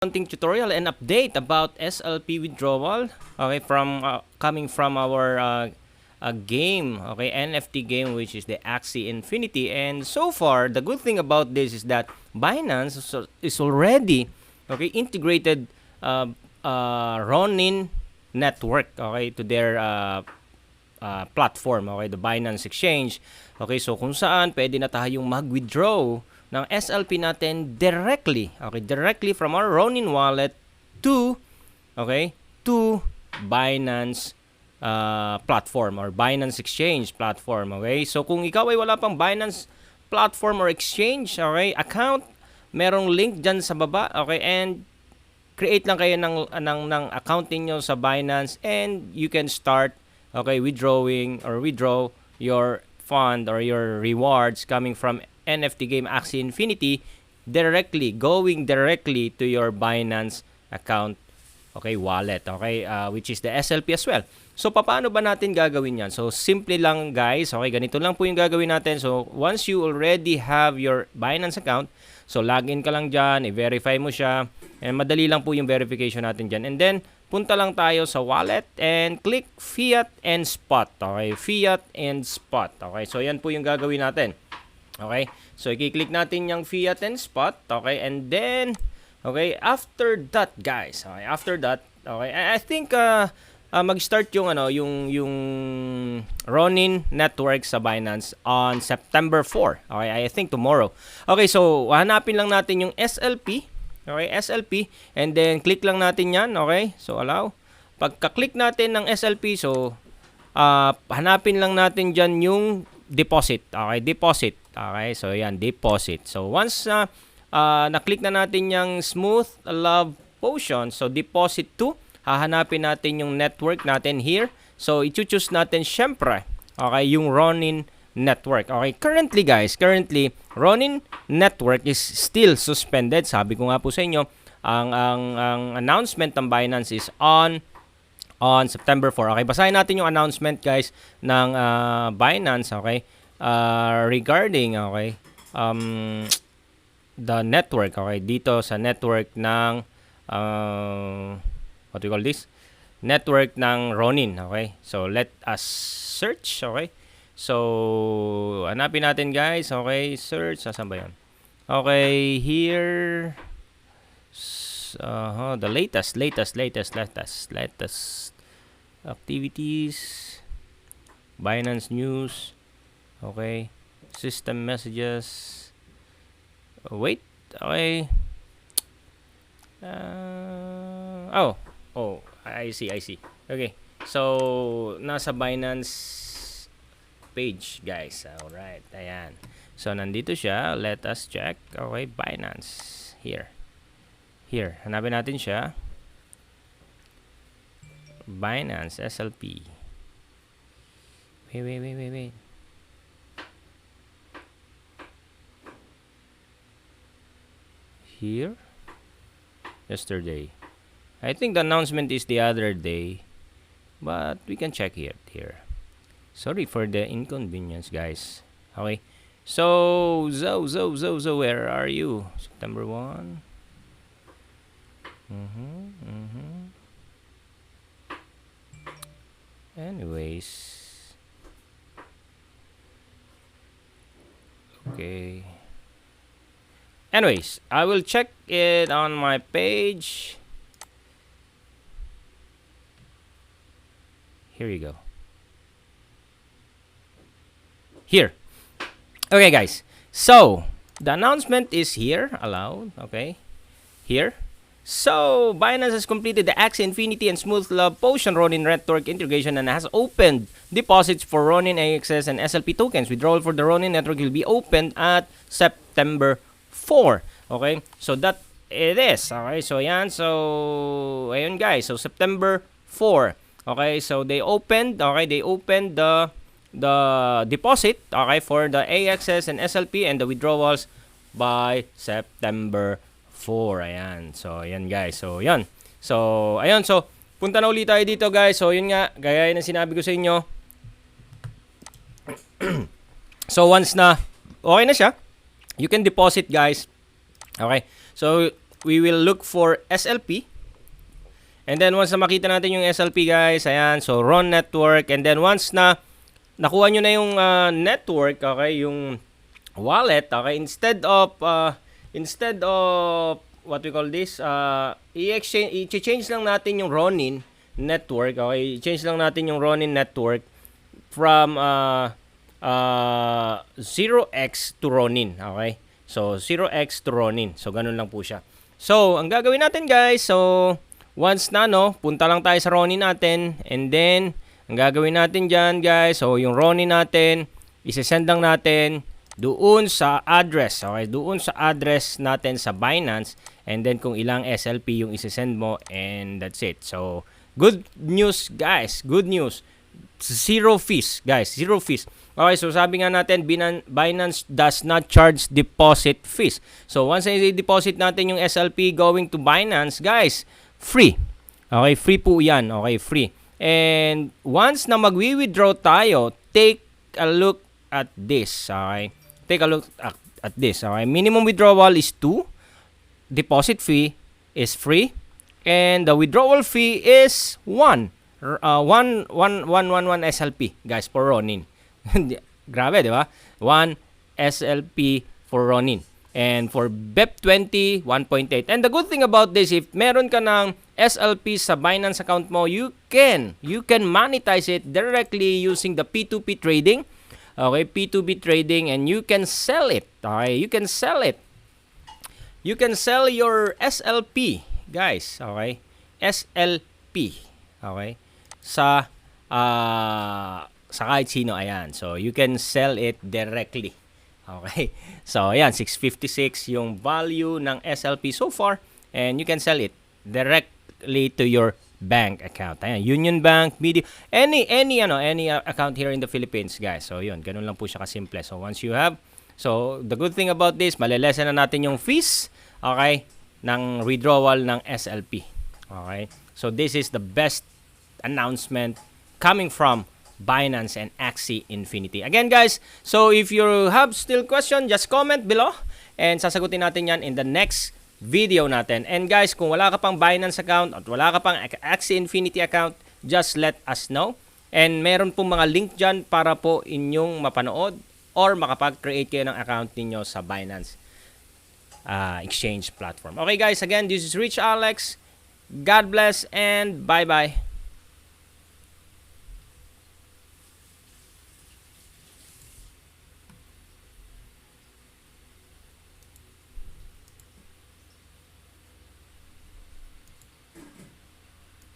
accounting tutorial and update about SLP withdrawal. Okay, from coming from our game, okay, NFT game, which is the AXIE Infinity. And so far, the good thing about this is that Binance is already integrated Ronin network, okay, to their platform, okay, the Binance Exchange. Okay, so kung saan pwede na tayong mag-withdraw ng SLP natin directly from our Ronin Wallet to Binance platform or Binance Exchange platform, okay? So kung ikaw ay wala pang Binance platform or exchange, okay, account, merong link dyan sa baba, okay, and create lang kayo ng account niyo sa Binance and you can start, okay, withdraw your fund or your rewards coming from NFT game AXIE Infinity going directly to your Binance account, okay, wallet, okay, which is the SLP as well. So paano ba natin gagawin yan? So simple lang guys, okay, ganito lang po yung gagawin natin. So once you already have your Binance account, so login ka lang dyan, i-verify mo siya, and madali lang po yung verification natin dyan. And then punta lang tayo sa wallet and click Fiat and Spot, okay, Fiat and Spot, okay. So yan po yung gagawin natin. Okay, so i-click natin yung Fiat and Spot, okay, and then, okay, after that guys, okay, I think mag-start yung Ronin network sa Binance on September 4, okay, I think tomorrow. Okay, so hanapin lang natin yung SLP, okay, SLP, and then click lang natin yan, okay, so allow. Pagka-click natin ng SLP, so hanapin lang natin dyan yung deposit, okay, deposit. Okay, so yan, deposit. So once na-click na natin yung smooth love potion, so deposit to, hahanapin natin yung network natin here. So i-choose natin syempre, okay, yung Ronin network. Okay, currently Ronin network is still suspended. Sabi ko nga po sa inyo, ang announcement ng Binance is on September 4. Okay, basahin natin yung announcement guys ng Binance, okay? Regarding the network, okay, dito sa network ng what we call this, network ng Ronin, okay. So let us search, okay. So hanapin natin guys, okay, search, saan ba yan? Okay, here the latest activities, Binance news. Okay, system messages. Wait, okay. I see. Okay, so nasa Binance page, guys. Alright, ayan. So nandito siya. Let us check. Okay, Binance. Here. Hanapin natin siya. Binance SLP. Wait. Here, yesterday. I think the announcement is the other day, but we can check it here. Sorry for the inconvenience, guys. Okay, so where are you? September 1. Anyways, okay. Anyways, I will check it on my page. Here you go. Here. Okay, guys. So, the announcement is here. Allowed. Okay. Here. So, Binance has completed the AXIE Infinity and Smooth Love Potion Ronin network integration and has opened deposits for Ronin AXS and SLP tokens. Withdrawal for the Ronin network will be opened at September 4. Okay, so that it is. Okay, so yan. So ayun guys, so September 4. Okay, so they opened the deposit, okay, for the AXS and SLP and the withdrawals by September 4. Ayan. So ayan guys. So yan. So ayun, so punta na ulit tayo dito guys. So yun nga, gaya ng sinabi ko sa inyo. So once na okay na siya, you can deposit guys. Okay, so we will look for SLP. And then once na makita natin yung SLP guys, ayan, so Ron network. And then once na nakuha nyo na yung network, okay, yung wallet, okay, instead of what we call this, i-change lang natin yung Ronin network, okay, i-change lang natin yung Ronin network from 0x to Ronin, okay? So 0x to Ronin. So ganun lang po siya. So ang gagawin natin guys, so once na punta lang tayo sa Ronin natin, and then ang gagawin natin diyan guys, so yung Ronin natin, i-send lang natin doon sa address, okay? Doon sa address natin sa Binance, and then kung ilang SLP yung i-send mo, and that's it. So good news guys, good news. Zero fees, guys. Zero fees. Okay, so sabi nga natin, Binance does not charge deposit fees. So, once na i-deposit natin yung SLP going to Binance, guys, free. Okay, free po yan. Okay, free. And once na mag-withdraw tayo, take a look at this. Okay, take a look at this. Okay, minimum withdrawal is 2. Deposit fee is free. And the withdrawal fee is 1. 1 SLP guys for Ronin. Grabe, di ba? 1 SLP for Ronin. And for BEP20, 1.8. And the good thing about this, if meron ka ng SLP sa Binance account mo, you can monetize it directly using the P2P trading. Okay, P2P trading, and you can sell it. Okay, you can sell it. You can sell your SLP, guys. Okay, SLP. Okay, sa kahit sino, ayan. So you can sell it directly. Okay. So ayan, 656 yung value ng SLP so far, and you can sell it directly to your bank account. Ayan, Union Bank, Media, any account here in the Philippines, guys. So yun, ganun lang po siya kasimple. So once you have, so the good thing about this, malilesen na natin yung fees, okay, ng withdrawal ng SLP. Okay. So this is the best announcement coming from Binance and AXIE Infinity. Again guys, so if you have still question, just comment below and sasagutin natin yan in the next video natin. And guys, kung wala ka pang Binance account at wala ka pang AXIE Infinity account, just let us know. And meron pong mga link dyan para po inyong mapanood or makapag-create kayo ng account ninyo sa Binance exchange platform. Okay guys, again, this is Rich Alex. God bless and bye-bye.